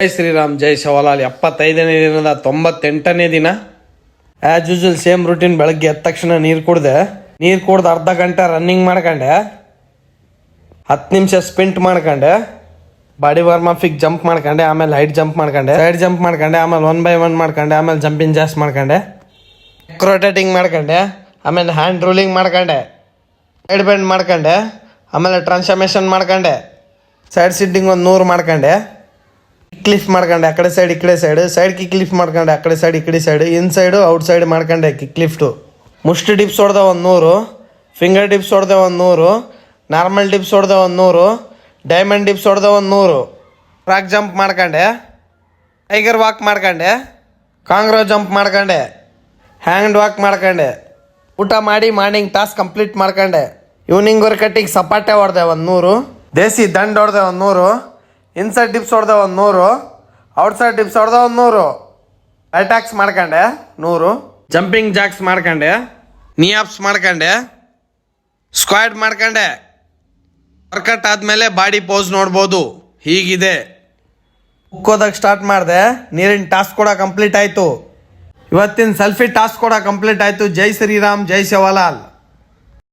ಜೈ ಶ್ರೀರಾಮ್ ಜೈ ಶಿವಲಾಲ್ 75ನೇ ದಿನದ 98ನೇ ದಿನ as usual same routine. ಬೆಳಗ್ಗೆ ಎದ್ದ ತಕ್ಷಣ ನೀರು ಕುಡ್ದು ಅರ್ಧ ಗಂಟೆ ರನ್ನಿಂಗ್ ಮಾಡ್ಕೊಂಡೆ, 10 ನಿಮಿಷ ಸ್ಪಿಂಟ್ ಮಾಡ್ಕೊಂಡೆ, ಬಾಡಿ ವಾರ್ಮಫಿಗೆ ಜಂಪ್ ಮಾಡ್ಕೊಂಡೆ, ಆಮೇಲೆ ಹೈಟ್ ಜಂಪ್ ಮಾಡ್ಕೊಂಡೆ, ಸೈಡ್ ಜಂಪ್ ಮಾಡ್ಕೊಂಡೆ, ಆಮೇಲೆ 1 by 1 ಮಾಡ್ಕೊಂಡೆ, ಆಮೇಲೆ ಜಂಪಿಂಗ್ ಜಾಸ್ ಮಾಡ್ಕೊಂಡೆ, ರೊಟೇಟಿಂಗ್ ಮಾಡ್ಕೊಂಡೆ, ಆಮೇಲೆ ಹ್ಯಾಂಡ್ ರೂಲಿಂಗ್ ಮಾಡ್ಕೊಂಡೆ, ಸೈಡ್ ಬೆಂಡ್ ಮಾಡ್ಕೊಂಡೆ, ಆಮೇಲೆ ಟ್ರಾನ್ಸ್ಫಾರ್ಮೇಷನ್ ಮಾಡ್ಕೊಂಡೆ, ಸೈಡ್ ಸಿಟ್ಟಿಂಗ್ ಒಂದು 100 ಮಾಡ್ಕೊಂಡೆ, ಕಿಕ್ ಲಿಫ್ಟ್ ಮಾಡ್ಕೊಂಡೆ, ಆ ಕಡೆ ಸೈಡ್ ಈ ಕಡೆ ಸೈಡ್ ಕಿಕ್ ಲಿಫ್ಟ್ ಮಾಡ್ಕೊಂಡೆ, ಆ ಕಡೆ ಸೈಡ್ ಈ ಕಡೆ ಸೈಡ್, ಇನ್ಸೈಡು ಔಟ್ ಸೈಡ್ ಮಾಡ್ಕೊಂಡೆ ಕಿಕ್ ಲಿಫ್ಟು. ಮುಷ್ಟಿ ಡಿಪ್ಸ್ ಹೊಡೆದ 100, ಫಿಂಗರ್ ಡಿಪ್ಸ್ ಹೊಡೆದ 100, ನಾರ್ಮಲ್ ಡಿಪ್ಸ್ ಹೊಡೆದ 100, ಡೈಮಂಡ್ ಡಿಪ್ಸ್ ಹೊಡೆದ 100, ರಾಕ್ ಜಂಪ್ ಮಾಡ್ಕೊಂಡೆ, ಟೈಗರ್ ವಾಕ್ ಮಾಡ್ಕೊಂಡೆ, ಕಾಂಗ್ರೋ ಜಂಪ್ ಮಾಡ್ಕೊಂಡೆ, ಹ್ಯಾಂಡ್ ವಾಕ್ ಮಾಡ್ಕೊಂಡೆ, ಊಟ ಮಾಡಿ ಮಾರ್ನಿಂಗ್ ಟಾಸ್ಕ್ ಕಂಪ್ಲೀಟ್ ಮಾಡ್ಕೊಂಡೆ. ಈವ್ನಿಂಗ್ ವರ್ಕಟ್ಟಿಗೆ ಸಪಾಟೆ ಹೊಡೆದೆ 100, ದೇಸಿ ದಂಡ್ ಹೊಡೆದೆ 100, ಇನ್ಸೈಡ್ ಡಿಪ್ಸ್ ಹೊಡೆದೆ 100, ಔಟ್ಸೈಡ್ ಡಿಪ್ಸ್ ಹೊಡೆದೆ 100, ಅಟ್ಯಾಕ್ಸ್ ಮಾಡ್ಕೊಂಡೆ 100, ಜಂಪಿಂಗ್ ಜಾಕ್ಸ್ ಮಾಡ್ಕೊಂಡೆ, ನಿಯಾಪ್ಸ್ ಮಾಡ್ಕೊಂಡೆ, ಸ್ಕ್ವಾಡ್ ಮಾಡ್ಕೊಂಡೆ. ವರ್ಕಟ್ ಆದಮೇಲೆ ಬಾಡಿ ಪೋಸ್ ನೋಡ್ಬೋದು, ಹೀಗಿದೆ. ಉಕ್ಕೋದಾಗ ಸ್ಟಾರ್ಟ್ ಮಾಡಿದೆ, ನೀರಿನ ಟಾಸ್ಕ್ ಕೂಡ ಕಂಪ್ಲೀಟ್ ಆಯಿತು. ಇವತ್ತಿನ ಸೆಲ್ಫಿ ಟಾಸ್ಕ್ ಕೂಡ ಕಂಪ್ಲೀಟ್ ಆಯಿತು. ಜೈ ಶ್ರೀರಾಮ್ ಜೈ ಶಿವಲಾಲ್.